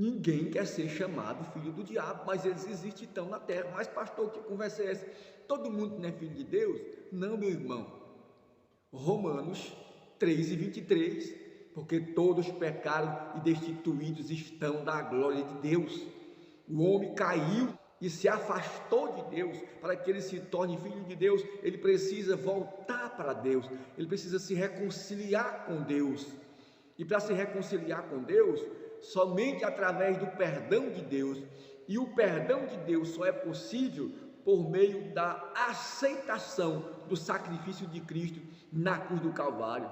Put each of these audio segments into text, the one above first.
Ninguém quer ser chamado filho do diabo, mas eles existem então na terra. Mas pastor, que conversa é essa? Todo mundo não é filho de Deus? Não, meu irmão. Romanos 3:23, porque todos pecaram e destituídos estão da glória de Deus. O homem caiu e se afastou de Deus. Para que ele se torne filho de Deus, ele precisa voltar para Deus, ele precisa se reconciliar com Deus. E para se reconciliar com Deus, somente através do perdão de Deus. E o perdão de Deus só é possível por meio da aceitação do sacrifício de Cristo na cruz do Calvário.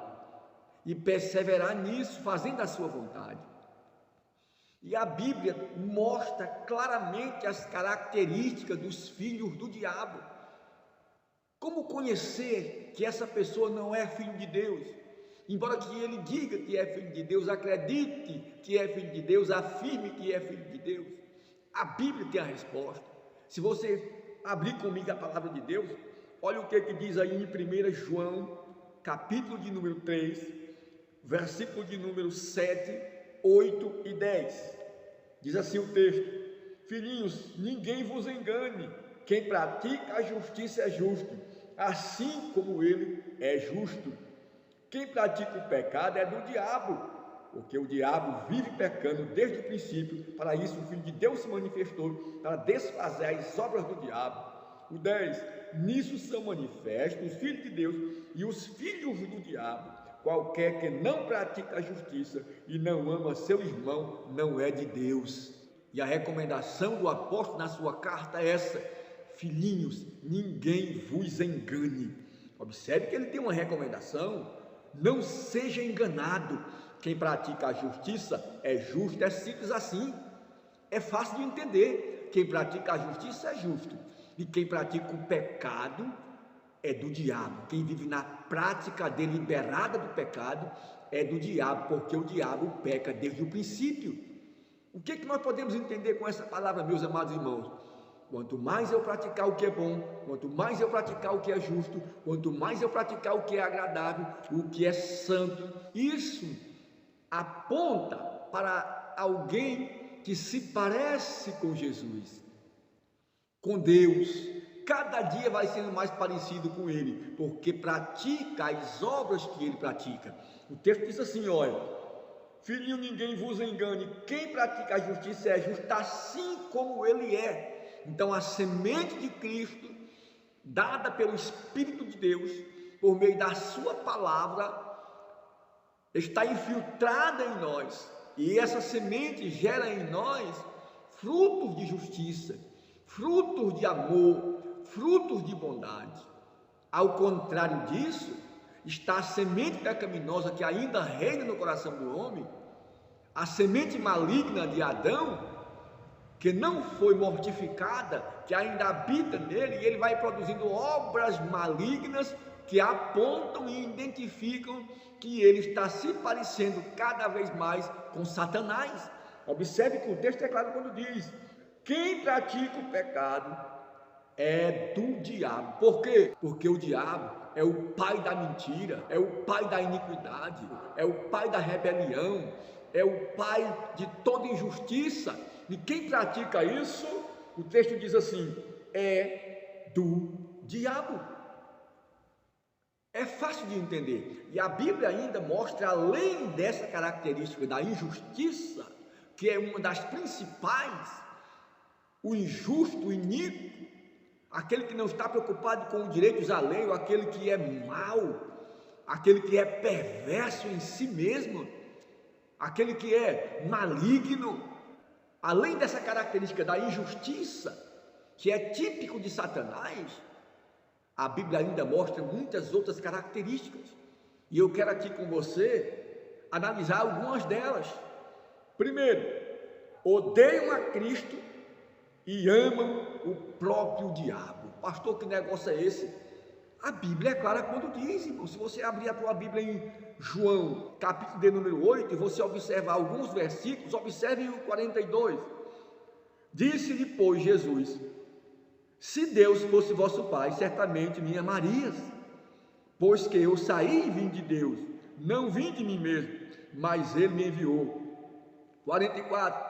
E perseverar nisso, fazendo a sua vontade. E a Bíblia mostra claramente as características dos filhos do diabo. Como conhecer que essa pessoa não é filho de Deus? Embora que ele diga que é filho de Deus, acredite que é filho de Deus, afirme que é filho de Deus, a Bíblia tem a resposta. Se você abrir comigo a palavra de Deus, olha o que diz aí em 1 João, capítulo de número 3, versículo de número 7, 8 e 10. Diz assim o texto: filhinhos, ninguém vos engane, quem pratica a justiça é justo, assim como ele é justo. Quem pratica o pecado é do diabo, porque o diabo vive pecando desde o princípio. Para isso o Filho de Deus se manifestou, para desfazer as obras do diabo. O 10, nisso são manifestos os filhos de Deus e os filhos do diabo. Qualquer que não pratica a justiça e não ama seu irmão, não é de Deus. E a recomendação do apóstolo na sua carta é essa: filhinhos, ninguém vos engane. Observe que ele tem uma recomendação: não seja enganado. Quem pratica a justiça é justo, é simples assim, é fácil de entender. Quem pratica a justiça é justo, e quem pratica o pecado é do diabo. Quem vive na prática deliberada do pecado é do diabo, porque o diabo peca desde o princípio. O que nós podemos entender com essa palavra, meus amados irmãos? Quanto mais eu praticar o que é bom, quanto mais eu praticar o que é justo, quanto mais eu praticar o que é agradável, o que é santo, isso aponta para alguém que se parece com Jesus, com Deus. Cada dia vai sendo mais parecido com Ele, porque pratica as obras que Ele pratica. O texto diz assim, olha: filhinho, ninguém vos engane, quem pratica a justiça é justo, assim como Ele é. Então a semente de Cristo, dada pelo Espírito de Deus, por meio da sua palavra, está infiltrada em nós, e essa semente gera em nós frutos de justiça, frutos de amor, frutos de bondade. Ao contrário disso, está a semente pecaminosa que ainda reina no coração do homem, a semente maligna de Adão, que não foi mortificada, que ainda habita nele, e ele vai produzindo obras malignas que apontam e identificam que ele está se parecendo cada vez mais com Satanás. Observe que o texto é claro quando diz: quem pratica o pecado é do diabo. Por quê? Porque o diabo é o pai da mentira, é o pai da iniquidade, é o pai da rebelião, é o pai de toda injustiça. E quem pratica isso, o texto diz assim, é do diabo. É fácil de entender. E a Bíblia ainda mostra, além dessa característica da injustiça, que é uma das principais, o injusto, o iníquo, aquele que não está preocupado com os direitos alheios, aquele que é mau, aquele que é perverso em si mesmo, aquele que é maligno. Além dessa característica da injustiça, que é típico de Satanás, a Bíblia ainda mostra muitas outras características, e eu quero aqui com você analisar algumas delas. Primeiro, odeiam a Cristo e amam o próprio diabo. Pastor, que negócio é esse? A Bíblia é clara quando diz, irmão. Se você abrir a tua Bíblia em João, capítulo de número 8, e você observar alguns versículos, observe o 42. Disse-lhe, pois, Jesus: se Deus fosse vosso Pai, certamente me amarias, pois que eu saí e vim de Deus, não vim de mim mesmo, mas Ele me enviou. 44.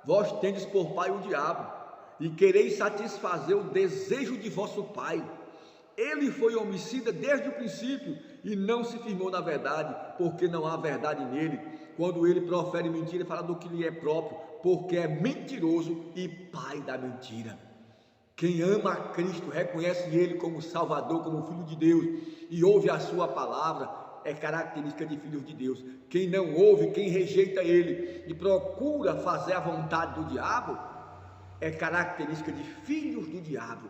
vós tendes por pai o diabo, e quereis satisfazer o desejo de vosso pai. Ele foi homicida desde o princípio e não se firmou na verdade, porque não há verdade nele. Quando ele profere mentira, ele fala do que lhe é próprio, porque é mentiroso e pai da mentira. Quem ama a Cristo, reconhece Ele como Salvador, como Filho de Deus e ouve a sua palavra, é característica de filhos de Deus. Quem não ouve, quem rejeita Ele e procura fazer a vontade do diabo, é característica de filhos do diabo.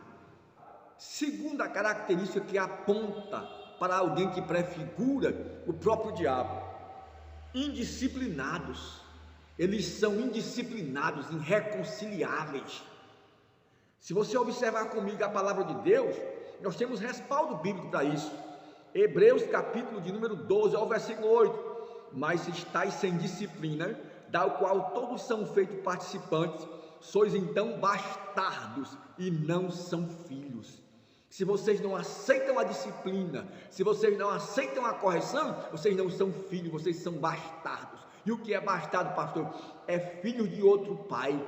Segunda característica que aponta para alguém que prefigura o próprio diabo: indisciplinados. Eles são indisciplinados, irreconciliáveis. Se você observar comigo a palavra de Deus, nós temos respaldo bíblico para isso. Hebreus capítulo de número 12 ao versículo 8: mas se estáis sem disciplina, da qual todos são feitos participantes, sois então bastardos e não são filhos. Se vocês não aceitam a disciplina, se vocês não aceitam a correção, vocês não são filhos, vocês são bastardos. E o que é bastardo, pastor? É filho de outro pai.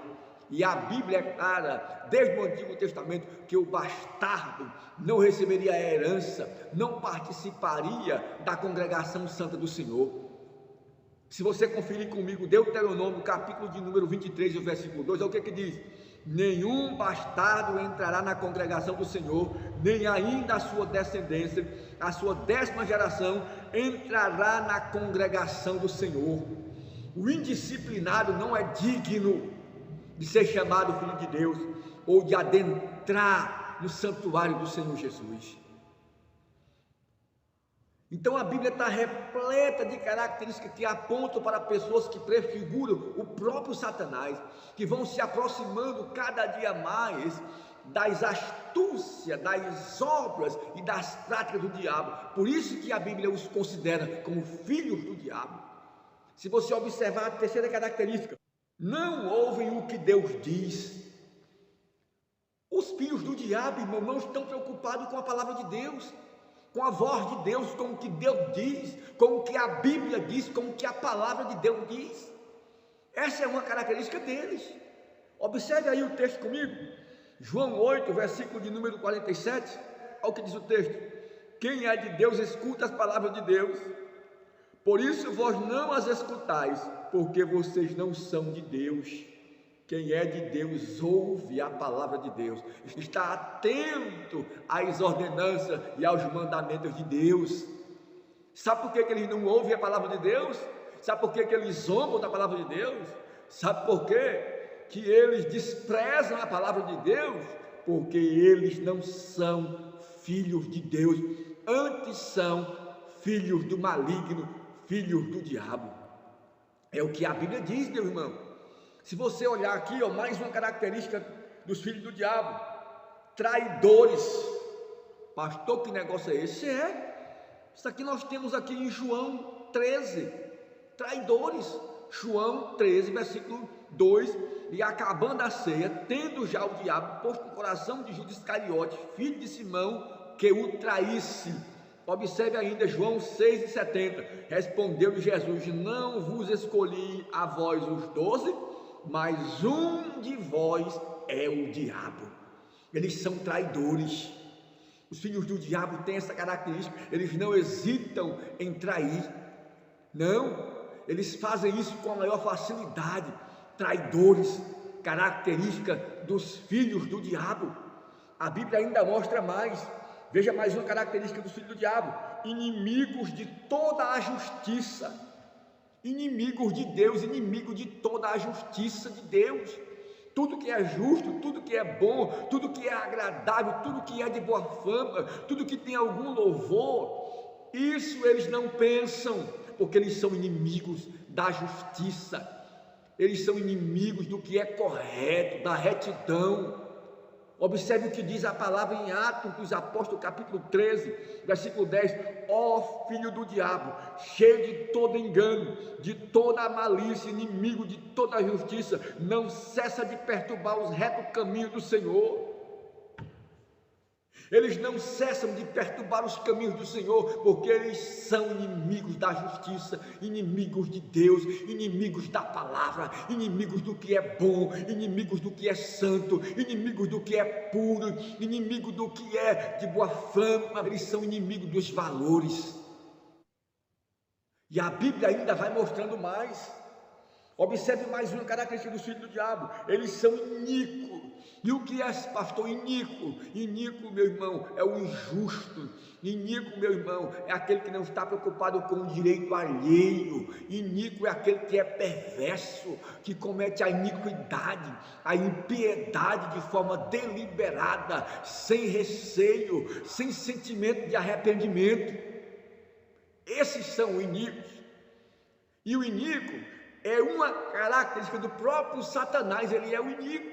E a Bíblia é clara, desde o Antigo Testamento, que o bastardo não receberia a herança, não participaria da congregação santa do Senhor. Se você conferir comigo Deuteronômio, capítulo de número 23, o versículo 2, é o que diz? Nenhum bastardo entrará na congregação do Senhor, nem ainda a sua descendência, a sua 10ª geração, entrará na congregação do Senhor. O indisciplinado não é digno de ser chamado filho de Deus, ou de adentrar no santuário do Senhor Jesus. Então a Bíblia está repleta de características que apontam para pessoas que prefiguram o próprio Satanás, que vão se aproximando cada dia mais das astúcias, das obras e das práticas do diabo. Por isso que a Bíblia os considera como filhos do diabo. Se você observar a terceira característica: não ouvem o que Deus diz. Os filhos do diabo, irmão, não estão preocupados com a palavra de Deus, com a voz de Deus, com o que Deus diz, com o que a Bíblia diz, com o que a palavra de Deus diz. Essa é uma característica deles. Observe aí o texto comigo, João 8, versículo de número 47, olha o que diz o texto: quem é de Deus escuta as palavras de Deus, por isso vós não as escutais, porque vocês não são de Deus. Quem é de Deus ouve a palavra de Deus, está atento às ordenanças e aos mandamentos de Deus. Sabe por que eles não ouvem a palavra de Deus? Sabe por que eles zombam da palavra de Deus? Sabe por que eles desprezam a palavra de Deus? Porque eles não são filhos de Deus, antes são filhos do maligno, filhos do diabo. É o que a Bíblia diz, meu irmão. Se você olhar aqui, ó, mais uma característica dos filhos do diabo: traidores. Pastor, que negócio é esse? Isso aqui nós temos aqui em João 13, traidores. João 13, versículo 2: e acabando a ceia, tendo já o diabo posto no coração de Judas Iscariote, filho de Simão, que o traísse. Observe ainda João 6,70, respondeu-lhe Jesus: não vos escolhi a vós os 12, mas um de vós é o diabo. Eles são traidores. Os filhos do diabo têm essa característica, eles não hesitam em trair, não, eles fazem isso com a maior facilidade. Traidores, característica dos filhos do diabo. A Bíblia ainda mostra mais. Veja mais uma característica dos filhos do diabo: inimigos de toda a justiça. Inimigos de Deus, inimigo de toda a justiça de Deus. Tudo que é justo, tudo que é bom, tudo que é agradável, tudo que é de boa fama, tudo que tem algum louvor, isso eles não pensam, porque eles são inimigos da justiça, eles são inimigos do que é correto, da retidão. Observe o que diz a palavra em Atos dos Apóstolos, capítulo 13, versículo 10: ó filho do diabo, cheio de todo engano, de toda a malícia, inimigo de toda a justiça, não cessa de perturbar os retos caminhos do Senhor. Eles não cessam de perturbar os caminhos do Senhor, porque eles são inimigos da justiça, inimigos de Deus, inimigos da palavra, inimigos do que é bom, inimigos do que é santo, inimigos do que é puro, inimigos do que é de boa fama. Eles são inimigos dos valores. E a Bíblia ainda vai mostrando mais. Observe mais uma característica dos filhos do diabo: eles são iníquos. E o que é, pastor, iníquo? Iníquo, meu irmão, é o injusto. Iníquo, meu irmão, é aquele que não está preocupado com o direito alheio. Iníquo é aquele que é perverso, que comete a iniquidade, a impiedade de forma deliberada, sem receio, sem sentimento de arrependimento. Esses são iníquos. E o iníquo é uma característica do próprio Satanás, ele é o iníquo.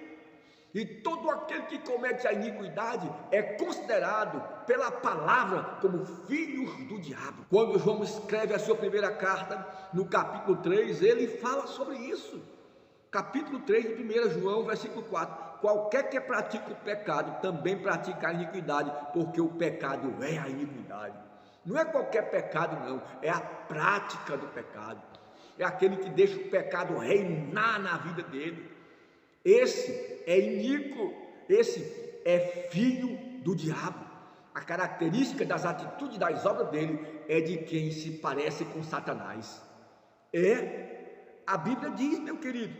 E todo aquele que comete a iniquidade é considerado pela palavra como filhos do diabo. Quando João escreve a sua primeira carta, no capítulo 3, ele fala sobre isso. Capítulo 3 de 1 João, versículo 4. Qualquer que pratica o pecado também pratica a iniquidade, porque o pecado é a iniquidade. Não é qualquer pecado não, é a prática do pecado. É aquele que deixa o pecado reinar na vida dele. Esse é iníquo, esse é filho do diabo. A característica das atitudes, das obras dele é de quem se parece com Satanás. A Bíblia diz, meu querido.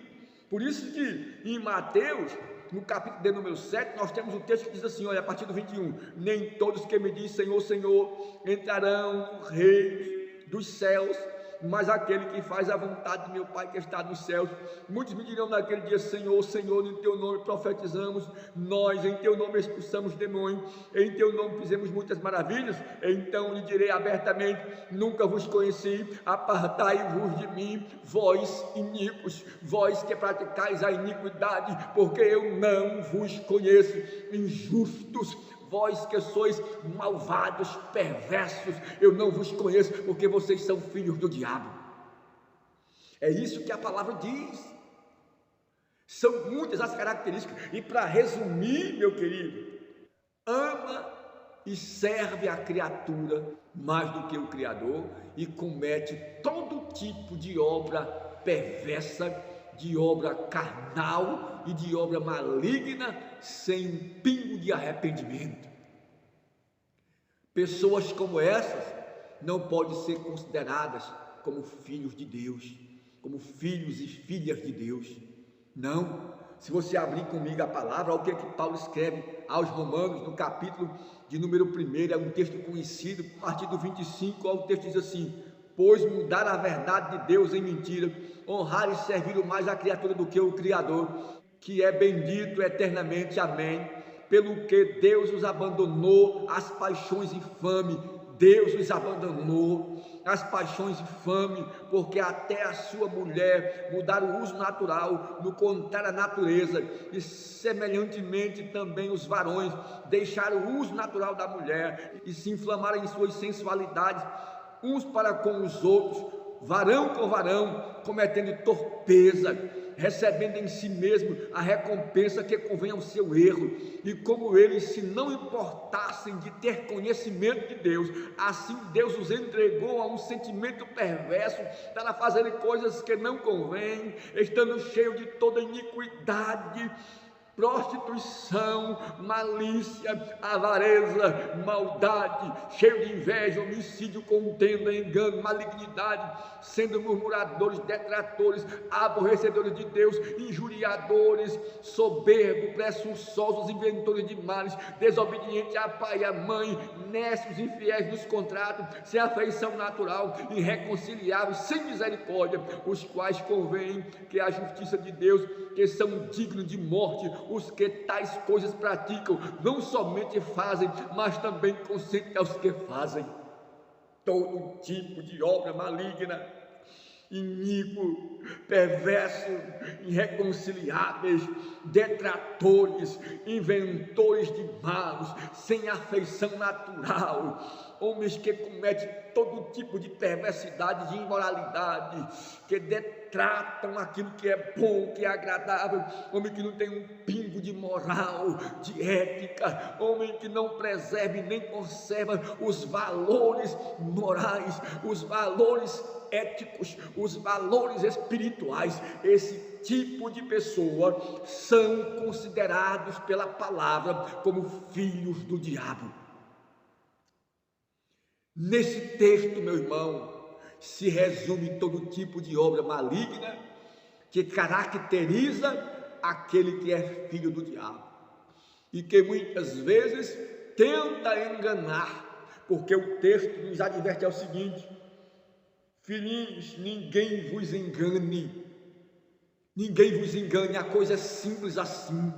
Por isso que em Mateus, no capítulo de número 7, nós temos um texto que diz assim, olha, a partir do 21, nem todos que me dizem Senhor, Senhor, entrarão no reino dos céus, mas aquele que faz a vontade de meu Pai que está nos céus. Muitos me dirão naquele dia, Senhor, Senhor, em teu nome profetizamos, nós em teu nome expulsamos demônios, em teu nome fizemos muitas maravilhas. Então lhe direi abertamente, nunca vos conheci, apartai-vos de mim, vós iníquos, vós que praticais a iniquidade, porque eu não vos conheço. Injustos, vós que sois malvados, perversos, eu não vos conheço, porque vocês são filhos do diabo. É isso que a palavra diz. São muitas as características, e para resumir, meu querido, ama e serve a criatura mais do que o Criador, e comete todo tipo de obra perversa, de obra carnal e de obra maligna, sem um pingo de arrependimento. Pessoas como essas não podem ser consideradas como filhos de Deus, como filhos e filhas de Deus. Não. Se você abrir comigo a palavra, olha o que Paulo escreve aos Romanos, no capítulo de número 1, é um texto conhecido, a partir do 25, o texto diz assim: pois mudar a verdade de Deus em mentira, honrar e servir mais a criatura do que o Criador, que é bendito eternamente, amém, pelo que Deus os abandonou às paixões infames. Deus os abandonou às paixões infames, porque até a sua mulher mudaram o uso natural, no contrário à natureza, e semelhantemente também os varões deixaram o uso natural da mulher, e se inflamaram em suas sensualidades, uns para com os outros, varão com varão, cometendo torpeza, recebendo em si mesmo a recompensa que convém ao seu erro. E como eles se não importassem de ter conhecimento de Deus, assim Deus os entregou a um sentimento perverso para fazerem coisas que não convêm, estando cheio de toda iniquidade, prostituição, malícia, avareza, maldade, cheio de inveja, homicídio, contenda, engano, malignidade, sendo murmuradores, detratores, aborrecedores de Deus, injuriadores, soberbos, presunçosos, inventores de males, desobedientes a pai e a mãe, nécios, infiéis nos contratos, sem afeição natural, irreconciliáveis, sem misericórdia, os quais convém que a justiça de Deus, que são dignos de morte, os que tais coisas praticam, não somente fazem, mas também consentem aos que fazem. Todo tipo de obra maligna iníquo, perverso, irreconciliáveis, detratores, inventores de males, sem afeição natural, homens que cometem todo tipo de perversidade, de imoralidade, que detratam aquilo que é bom, que é agradável, homem que não tem um pingo de moral, de ética, homem que não preserva nem conserva os valores morais, os valores éticos, os valores espirituais. Esse tipo de pessoa são considerados pela palavra como filhos do diabo. Nesse texto, meu irmão, se resume todo tipo de obra maligna que caracteriza aquele que é filho do diabo e que muitas vezes tenta enganar, porque o texto nos adverte ao seguinte: filhinhos, ninguém vos engane, a coisa é simples assim.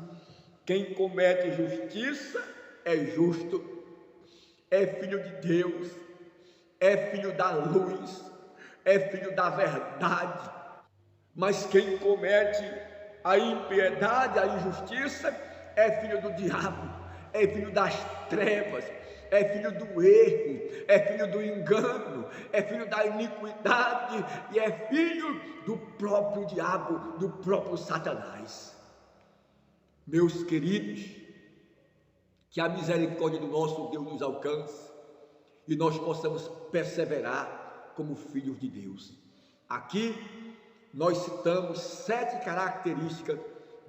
Quem comete justiça é justo, é filho de Deus, é filho da luz, é filho da verdade. Mas quem comete a impiedade, a injustiça, é filho do diabo, é filho das trevas, é filho do erro, é filho do engano, é filho da iniquidade e é filho do próprio diabo, do próprio Satanás. Meus queridos, que a misericórdia do nosso Deus nos alcance e nós possamos perseverar como filhos de Deus. Aqui nós citamos 7 características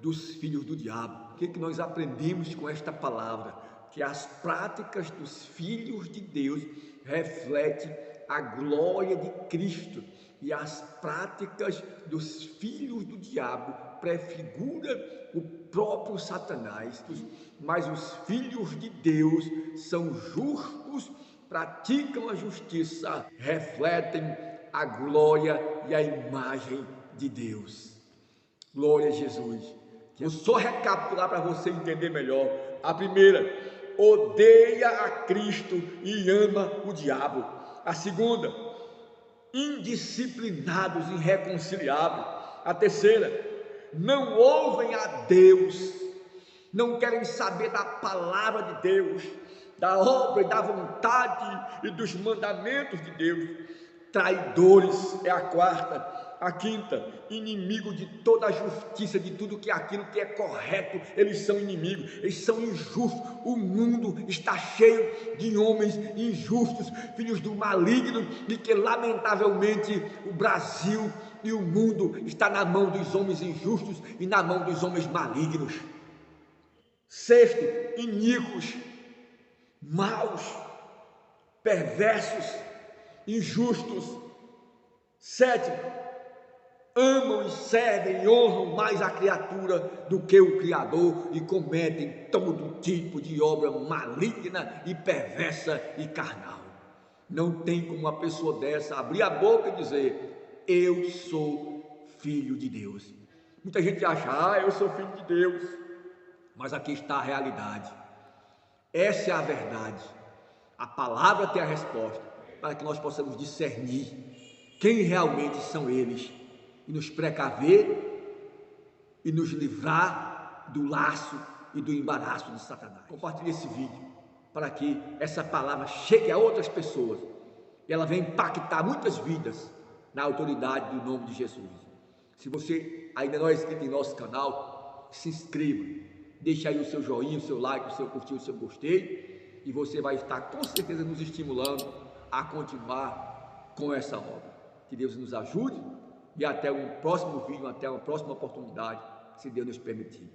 dos filhos do diabo. O que nós aprendemos com esta palavra? Que as práticas dos filhos de Deus refletem a glória de Cristo e as práticas dos filhos do diabo prefiguram o próprio Satanás. Mas os filhos de Deus são justos, praticam a justiça, refletem a glória e a imagem de Deus. Glória a Jesus. Vou só recapitular para você entender melhor. A primeira: odeia a Cristo e ama o diabo. A segunda: indisciplinados, irreconciliáveis. A terceira: não ouvem a Deus, não querem saber da palavra de Deus, da obra e da vontade e dos mandamentos de Deus. Traidores é a quarta. A quinta: inimigo de toda a justiça, de tudo que é aquilo que é correto. Eles são inimigos, eles são injustos. O mundo está cheio de homens injustos, filhos do maligno, e que lamentavelmente o Brasil e o mundo está na mão dos homens injustos e na mão dos homens malignos. Sexto: iníquos, maus, perversos, injustos. Sétimo: amam e servem e honram mais a criatura do que o Criador e cometem todo tipo de obra maligna e perversa e carnal. Não tem como uma pessoa dessa abrir a boca e dizer: eu sou filho de Deus. Muita gente acha: eu sou filho de Deus. Mas aqui está a realidade. Essa é a verdade. A palavra tem a resposta para que nós possamos discernir quem realmente são eles e nos precaver e nos livrar do laço e do embaraço de Satanás. Compartilhe esse vídeo para que essa palavra chegue a outras pessoas e ela venha impactar muitas vidas na autoridade do nome de Jesus. Se você ainda não é inscrito em nosso canal, se inscreva, deixe aí o seu joinha, o seu like, o seu curtir, o seu gostei, e você vai estar com certeza nos estimulando a continuar com essa obra. Que Deus nos ajude e até um próximo vídeo, até uma próxima oportunidade, se Deus nos permitir.